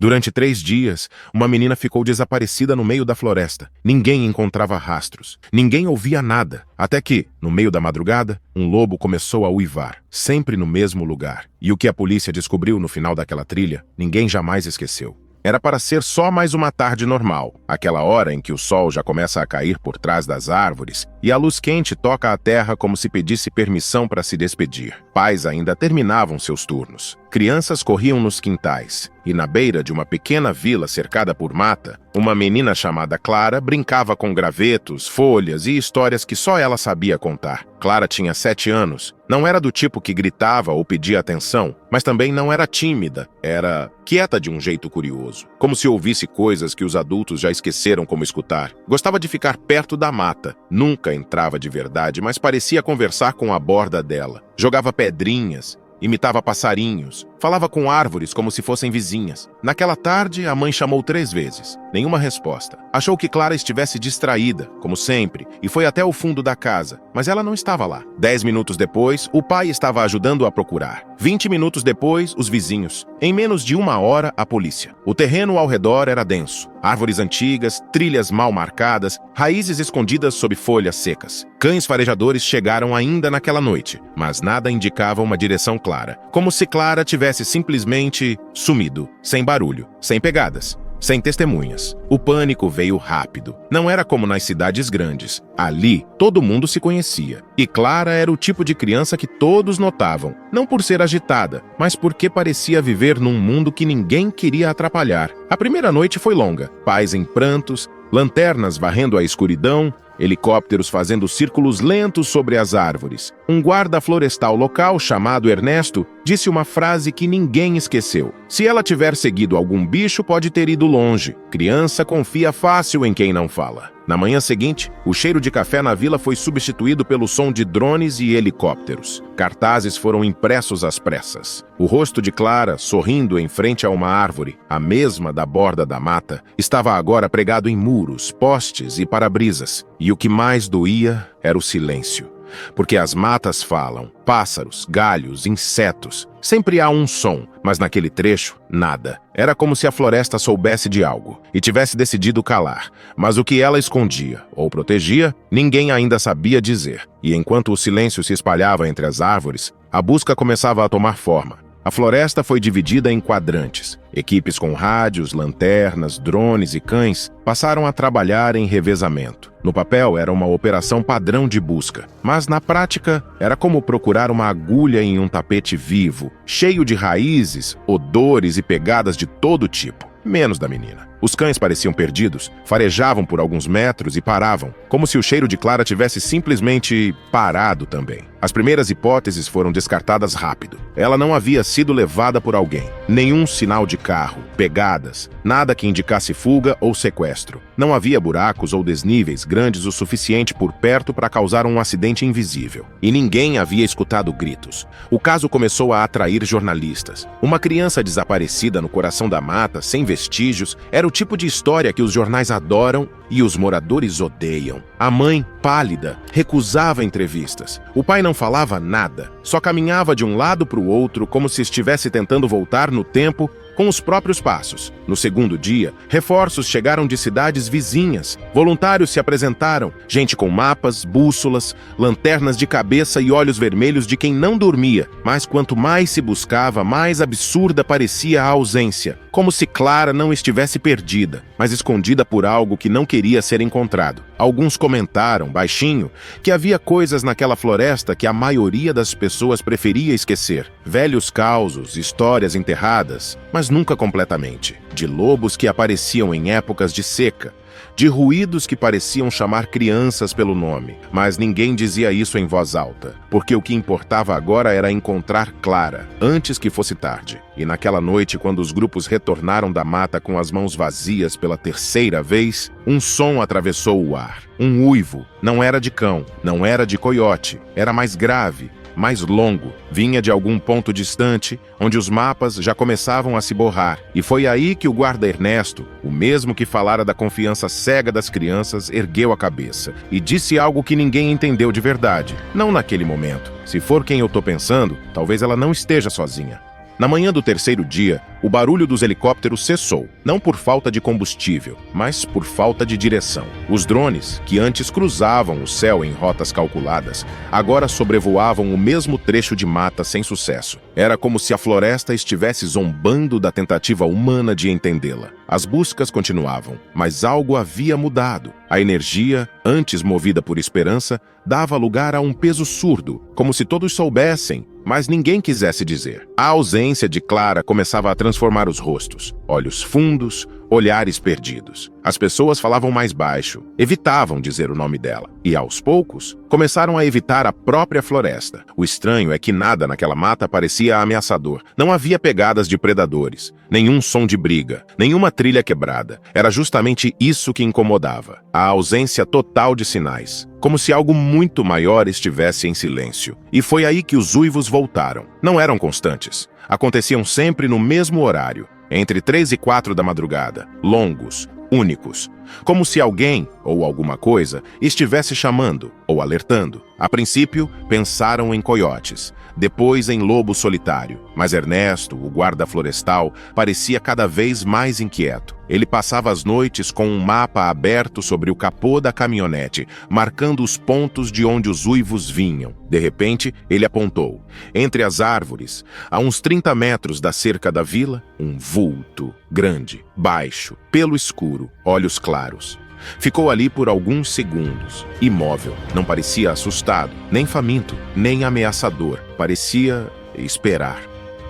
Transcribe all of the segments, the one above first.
Durante 3 dias, uma menina ficou desaparecida no meio da floresta. Ninguém encontrava rastros. Ninguém ouvia nada. Até que, no meio da madrugada, um lobo começou a uivar, sempre no mesmo lugar. E o que a polícia descobriu no final daquela trilha, ninguém jamais esqueceu. Era para ser só mais uma tarde normal, aquela hora em que o sol já começa a cair por trás das árvores e a luz quente toca a terra como se pedisse permissão para se despedir. Pais ainda terminavam seus turnos. Crianças corriam nos quintais e, na beira de uma pequena vila cercada por mata, uma menina chamada Clara brincava com gravetos, folhas e histórias que só ela sabia contar. Clara tinha 7 anos. Não era do tipo que gritava ou pedia atenção, mas também não era tímida. Era quieta de um jeito curioso, como se ouvisse coisas que os adultos já esqueceram como escutar. Gostava de ficar perto da mata. Nunca entrava de verdade, mas parecia conversar com a borda dela. Jogava pedrinhas, imitava passarinhos, falava com árvores como se fossem vizinhas. Naquela tarde, a mãe chamou 3 vezes. Nenhuma resposta. Achou que Clara estivesse distraída, como sempre, e foi até o fundo da casa, mas ela não estava lá. 10 minutos depois, o pai estava ajudando a procurar. 20 minutos depois, os vizinhos. Em menos de 1 hora, a polícia. O terreno ao redor era denso. Árvores antigas, trilhas mal marcadas, raízes escondidas sob folhas secas. Cães farejadores chegaram ainda naquela noite, mas nada indicava uma direção clara. Como se Clara tivesse simplesmente sumido, sem barulho, sem pegadas, sem testemunhas. O pânico veio rápido. Não era como nas cidades grandes. Ali, todo mundo se conhecia. E Clara era o tipo de criança que todos notavam, não por ser agitada, mas porque parecia viver num mundo que ninguém queria atrapalhar. A primeira noite foi longa. Pais em prantos, lanternas varrendo a escuridão, helicópteros fazendo círculos lentos sobre as árvores. Um guarda florestal local, chamado Ernesto, disse uma frase que ninguém esqueceu. Se ela tiver seguido algum bicho, pode ter ido longe. Criança confia fácil em quem não fala. Na manhã seguinte, o cheiro de café na vila foi substituído pelo som de drones e helicópteros. Cartazes foram impressos às pressas. O rosto de Clara, sorrindo em frente a uma árvore, a mesma da borda da mata, estava agora pregado em muros, postes e para-brisas. E o que mais doía era o silêncio. Porque as matas falam, pássaros, galhos, insetos. Sempre há um som, mas naquele trecho, nada. Era como se a floresta soubesse de algo e tivesse decidido calar. Mas o que ela escondia ou protegia, ninguém ainda sabia dizer. E enquanto o silêncio se espalhava entre as árvores, a busca começava a tomar forma. A floresta foi dividida em quadrantes. Equipes com rádios, lanternas, drones e cães passaram a trabalhar em revezamento. No papel era uma operação padrão de busca, mas na prática era como procurar uma agulha em um tapete vivo, cheio de raízes, odores e pegadas de todo tipo, menos da menina. Os cães pareciam perdidos, farejavam por alguns metros e paravam, como se o cheiro de Clara tivesse simplesmente parado também. As primeiras hipóteses foram descartadas rápido. Ela não havia sido levada por alguém. Nenhum sinal de carro, pegadas, nada que indicasse fuga ou sequestro. Não havia buracos ou desníveis grandes o suficiente por perto para causar um acidente invisível. E ninguém havia escutado gritos. O caso começou a atrair jornalistas. Uma criança desaparecida no coração da mata, sem vestígios, era o tipo de história que os jornais adoram e os moradores odeiam. A mãe, pálida, recusava entrevistas. O pai não falava nada, só caminhava de um lado para o outro como se estivesse tentando voltar no tempo com os próprios passos. No segundo dia, reforços chegaram de cidades vizinhas. Voluntários se apresentaram, gente com mapas, bússolas, lanternas de cabeça e olhos vermelhos de quem não dormia. Mas quanto mais se buscava, mais absurda parecia a ausência. Como se Clara não estivesse perdida, mas escondida por algo que não queria ser encontrado. Alguns comentaram, baixinho, que havia coisas naquela floresta que a maioria das pessoas preferia esquecer. Velhos causos, histórias enterradas, mas nunca completamente. De lobos que apareciam em épocas de seca. De ruídos que pareciam chamar crianças pelo nome. Mas ninguém dizia isso em voz alta, porque o que importava agora era encontrar Clara, antes que fosse tarde. E naquela noite, quando os grupos retornaram da mata com as mãos vazias pela 3ª vez, um som atravessou o ar. Um uivo. Não era de cão, não era de coiote, era mais grave, mais longo. Vinha de algum ponto distante, onde os mapas já começavam a se borrar. E foi aí que o guarda Ernesto, o mesmo que falara da confiança cega das crianças, ergueu a cabeça e disse algo que ninguém entendeu de verdade. Não naquele momento. Se for quem eu tô pensando, talvez ela não esteja sozinha. Na manhã do terceiro dia, o barulho dos helicópteros cessou, não por falta de combustível, mas por falta de direção. Os drones, que antes cruzavam o céu em rotas calculadas, agora sobrevoavam o mesmo trecho de mata sem sucesso. Era como se a floresta estivesse zombando da tentativa humana de entendê-la. As buscas continuavam, mas algo havia mudado. A energia, antes movida por esperança, dava lugar a um peso surdo, como se todos soubessem, mas ninguém quisesse dizer. A ausência de Clara começava a transformar os rostos, olhos fundos, olhares perdidos. As pessoas falavam mais baixo, evitavam dizer o nome dela. E, aos poucos, começaram a evitar a própria floresta. O estranho é que nada naquela mata parecia ameaçador. Não havia pegadas de predadores, nenhum som de briga, nenhuma trilha quebrada. Era justamente isso que incomodava. A ausência total de sinais. Como se algo muito maior estivesse em silêncio. E foi aí que os uivos voltaram. Não eram constantes. Aconteciam sempre no mesmo horário, entre 3 e 4 da madrugada, longos, únicos, como se alguém, ou alguma coisa, estivesse chamando ou alertando. A princípio, pensaram em coiotes, depois em lobo solitário, mas Ernesto, o guarda florestal, parecia cada vez mais inquieto. Ele passava as noites com um mapa aberto sobre o capô da caminhonete, marcando os pontos de onde os uivos vinham. De repente, ele apontou. Entre as árvores, a uns 30 metros da cerca da vila, um vulto, grande, baixo, pelo escuro, olhos claros. Ficou ali por alguns segundos, imóvel. Não parecia assustado, nem faminto, nem ameaçador. Parecia esperar.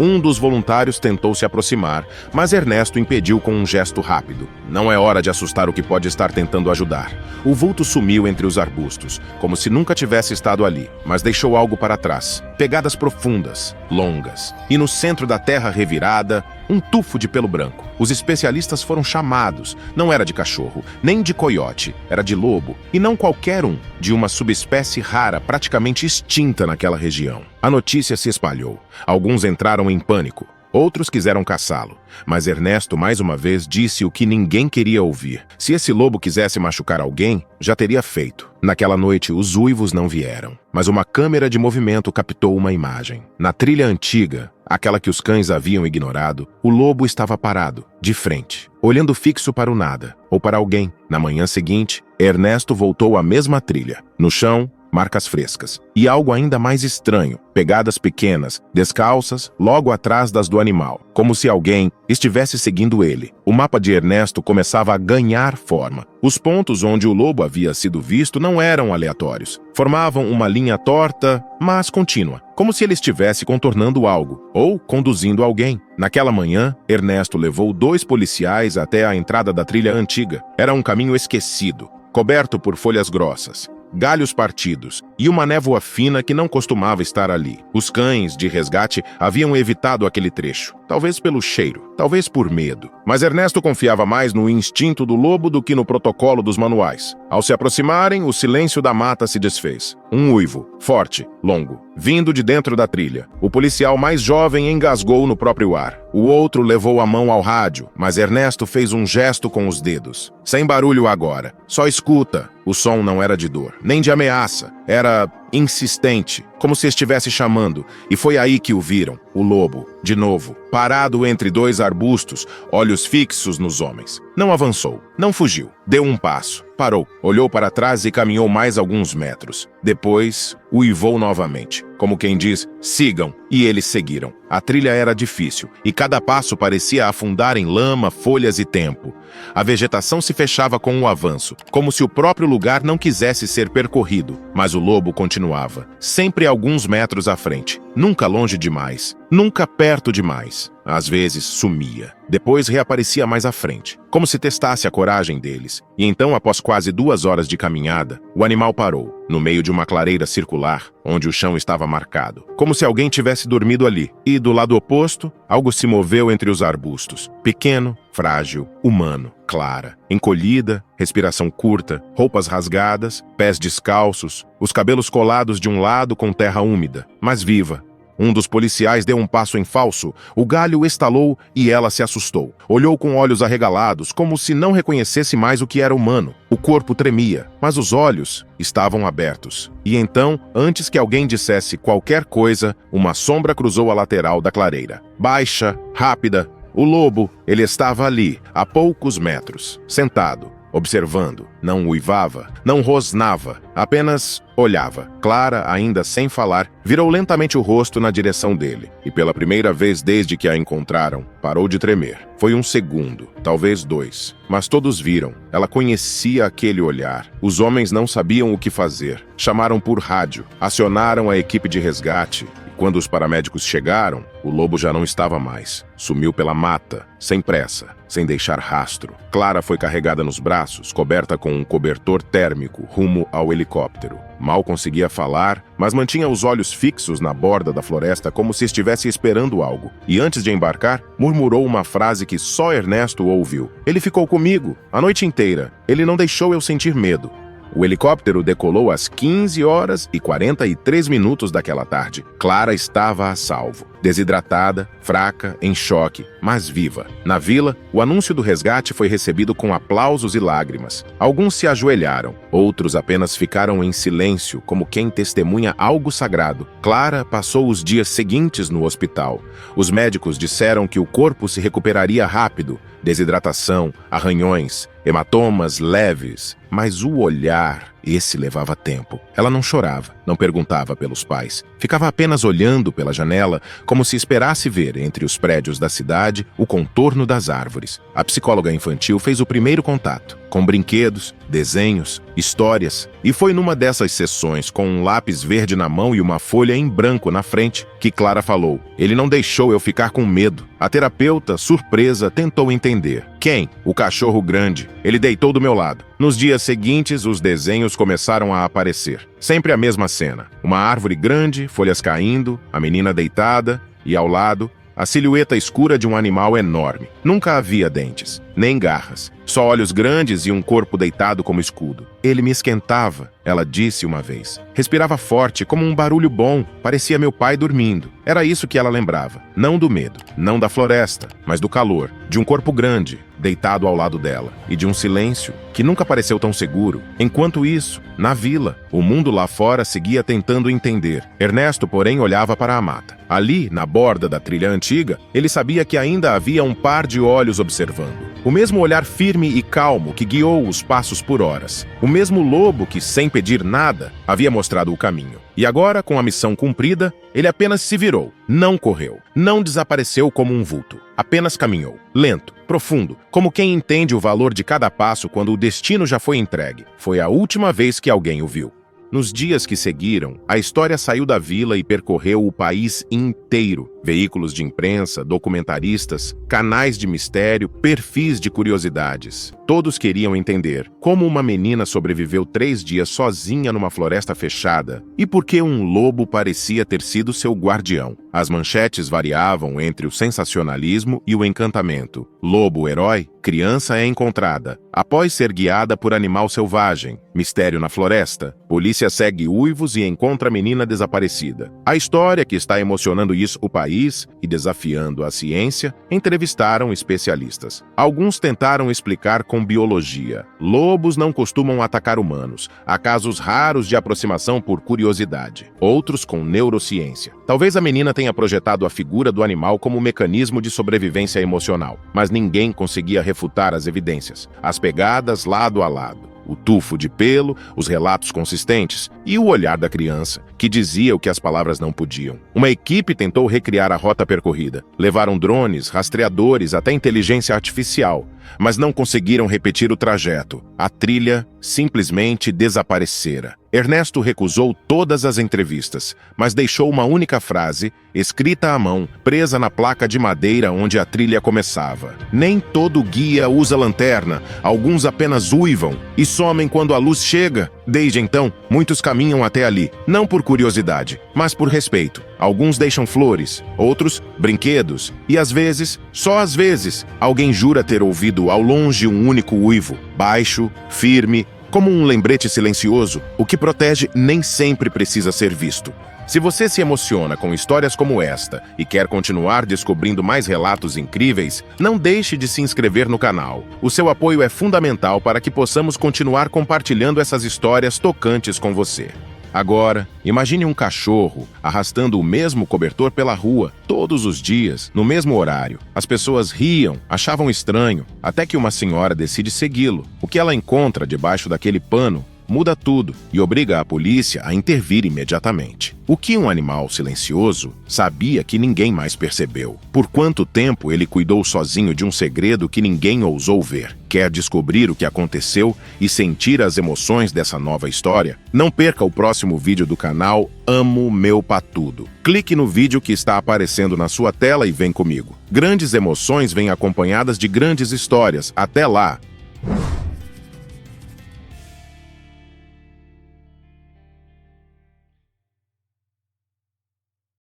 Um dos voluntários tentou se aproximar, mas Ernesto impediu com um gesto rápido. Não é hora de assustar o que pode estar tentando ajudar. O vulto sumiu entre os arbustos, como se nunca tivesse estado ali, mas deixou algo para trás. Pegadas profundas, longas. E no centro da terra revirada, um tufo de pelo branco. Os especialistas foram chamados. Não era de cachorro, nem de coiote. Era de lobo. E não qualquer um, de uma subespécie rara, praticamente extinta naquela região. A notícia se espalhou. Alguns entraram em pânico. Outros quiseram caçá-lo, mas Ernesto mais uma vez disse o que ninguém queria ouvir. Se esse lobo quisesse machucar alguém, já teria feito. Naquela noite, os uivos não vieram, mas uma câmera de movimento captou uma imagem. Na trilha antiga, aquela que os cães haviam ignorado, o lobo estava parado, de frente, olhando fixo para o nada, ou para alguém. Na manhã seguinte, Ernesto voltou à mesma trilha. No chão, marcas frescas. E algo ainda mais estranho, pegadas pequenas, descalças, logo atrás das do animal, como se alguém estivesse seguindo ele. O mapa de Ernesto começava a ganhar forma. Os pontos onde o lobo havia sido visto não eram aleatórios. Formavam uma linha torta, mas contínua, como se ele estivesse contornando algo, ou conduzindo alguém. Naquela manhã, Ernesto levou 2 policiais até a entrada da trilha antiga. Era um caminho esquecido, coberto por folhas grossas, galhos partidos e uma névoa fina que não costumava estar ali. Os cães de resgate haviam evitado aquele trecho, talvez pelo cheiro, talvez por medo. Mas Ernesto confiava mais no instinto do lobo do que no protocolo dos manuais. Ao se aproximarem, o silêncio da mata se desfez. Um uivo, forte, longo, vindo de dentro da trilha. O policial mais jovem engasgou no próprio ar. O outro levou a mão ao rádio, mas Ernesto fez um gesto com os dedos. Sem barulho agora, só escuta. O som não era de dor, nem de ameaça. Era insistente, como se estivesse chamando, e foi aí que o viram, o lobo, de novo, parado entre 2 arbustos, olhos fixos nos homens. Não avançou, não fugiu, deu um passo, parou, olhou para trás e caminhou mais alguns metros. Depois, uivou novamente, como quem diz, sigam, e eles seguiram. A trilha era difícil, e cada passo parecia afundar em lama, folhas e tempo. A vegetação se fechava com o avanço, como se o próprio lugar não quisesse ser percorrido, mas o lobo continuava, sempre alguns metros à frente, nunca longe demais, nunca perto demais. Às vezes sumia, depois reaparecia mais à frente, como se testasse a coragem deles. E então, após quase 2 horas de caminhada, o animal parou, no meio de uma clareira circular, onde o chão estava marcado, como se alguém tivesse dormido ali. E do lado oposto, algo se moveu entre os arbustos, pequeno, frágil, humano, clara, encolhida, respiração curta, roupas rasgadas, pés descalços, os cabelos colados de um lado com terra úmida, mas viva, Um dos policiais deu um passo em falso, o galho estalou e ela se assustou. Olhou com olhos arregalados, como se não reconhecesse mais o que era humano. O corpo tremia, mas os olhos estavam abertos. E então, antes que alguém dissesse qualquer coisa, uma sombra cruzou a lateral da clareira. Baixa, rápida. O lobo, ele estava ali, a poucos metros, sentado, observando. Não uivava, não rosnava, apenas olhava. Clara, ainda sem falar, virou lentamente o rosto na direção dele. E pela primeira vez desde que a encontraram, parou de tremer. Foi um segundo, talvez 2. Mas todos viram. Ela conhecia aquele olhar. Os homens não sabiam o que fazer. Chamaram por rádio, acionaram a equipe de resgate. Quando os paramédicos chegaram, o lobo já não estava mais. Sumiu pela mata, sem pressa, sem deixar rastro. Clara foi carregada nos braços, coberta com um cobertor térmico, rumo ao helicóptero. Mal conseguia falar, mas mantinha os olhos fixos na borda da floresta como se estivesse esperando algo. E antes de embarcar, murmurou uma frase que só Ernesto ouviu. Ele ficou comigo, a noite inteira. Ele não deixou eu sentir medo. O helicóptero decolou às 15h43 daquela tarde. Clara estava a salvo. Desidratada, fraca, em choque, mas viva. Na vila, o anúncio do resgate foi recebido com aplausos e lágrimas. Alguns se ajoelharam, outros apenas ficaram em silêncio, como quem testemunha algo sagrado. Clara passou os dias seguintes no hospital. Os médicos disseram que o corpo se recuperaria rápido. Desidratação, arranhões, hematomas leves. Mas o olhar, esse levava tempo. Ela não chorava, não perguntava pelos pais. Ficava apenas olhando pela janela, como se esperasse ver, entre os prédios da cidade, o contorno das árvores. A psicóloga infantil fez o primeiro contato, com brinquedos, desenhos, histórias. E foi numa dessas sessões, com um lápis verde na mão e uma folha em branco na frente, que Clara falou: "Ele não deixou eu ficar com medo." A terapeuta, surpresa, tentou entender. Quem? O cachorro grande. Ele deitou do meu lado. Nos dias seguintes, os desenhos começaram a aparecer. Sempre a mesma cena. Uma árvore grande, folhas caindo, a menina deitada e, ao lado, a silhueta escura de um animal enorme. Nunca havia dentes, nem garras. Só olhos grandes e um corpo deitado como escudo. Ele me esquentava, ela disse uma vez. Respirava forte, como um barulho bom. Parecia meu pai dormindo. Era isso que ela lembrava. Não do medo, não da floresta, mas do calor. De um corpo grande, deitado ao lado dela. E de um silêncio que nunca pareceu tão seguro. Enquanto isso, na vila, o mundo lá fora seguia tentando entender. Ernesto, porém, olhava para a mata. Ali, na borda da trilha antiga, ele sabia que ainda havia um par de olhos observando. O mesmo olhar firme e calmo que guiou os passos por horas. O mesmo lobo que, sem pedir nada, havia mostrado o caminho. E agora, com a missão cumprida, ele apenas se virou. Não correu. Não desapareceu como um vulto. Apenas caminhou. Lento, profundo, como quem entende o valor de cada passo quando o destino já foi entregue. Foi a última vez que alguém o viu. Nos dias que seguiram, a história saiu da vila e percorreu o país inteiro. Veículos de imprensa, documentaristas, canais de mistério, perfis de curiosidades. Todos queriam entender como uma menina sobreviveu 3 dias sozinha numa floresta fechada e por que um lobo parecia ter sido seu guardião. As manchetes variavam entre o sensacionalismo e o encantamento. Lobo herói, criança é encontrada. Após ser guiada por animal selvagem. Mistério na floresta. Polícia segue uivos e encontra menina desaparecida. A história que está emocionando isso o país e desafiando a ciência, entrevistaram especialistas. Alguns tentaram explicar com biologia. Lobos não costumam atacar humanos. Há casos raros de aproximação por curiosidade. Outros com neurociência. Talvez a menina tenha projetado a figura do animal como mecanismo de sobrevivência emocional, mas ninguém conseguia refutar as evidências. As pegadas lado a lado. O tufo de pelo, os relatos consistentes e o olhar da criança, que dizia o que as palavras não podiam. Uma equipe tentou recriar a rota percorrida. Levaram drones, rastreadores, até inteligência artificial, mas não conseguiram repetir o trajeto. A trilha simplesmente desaparecera. Ernesto recusou todas as entrevistas, mas deixou uma única frase, escrita à mão, presa na placa de madeira onde a trilha começava. Nem todo guia usa lanterna, alguns apenas uivam e somem quando a luz chega. Desde então, muitos caminham até ali, não por curiosidade, mas por respeito. Alguns deixam flores, outros brinquedos, e às vezes, só às vezes, alguém jura ter ouvido ao longe um único uivo, baixo, firme, como um lembrete silencioso. O que protege nem sempre precisa ser visto. Se você se emociona com histórias como esta e quer continuar descobrindo mais relatos incríveis, não deixe de se inscrever no canal. O seu apoio é fundamental para que possamos continuar compartilhando essas histórias tocantes com você. Agora, imagine um cachorro arrastando o mesmo cobertor pela rua, todos os dias, no mesmo horário. As pessoas riam, achavam estranho, até que uma senhora decide segui-lo. O que ela encontra debaixo daquele pano muda tudo e obriga a polícia a intervir imediatamente. O que um animal silencioso sabia que ninguém mais percebeu? Por quanto tempo ele cuidou sozinho de um segredo que ninguém ousou ver? Quer descobrir o que aconteceu e sentir as emoções dessa nova história? Não perca o próximo vídeo do canal Amo Meu Patudo. Clique no vídeo que está aparecendo na sua tela e vem comigo. Grandes emoções vêm acompanhadas de grandes histórias. Até lá!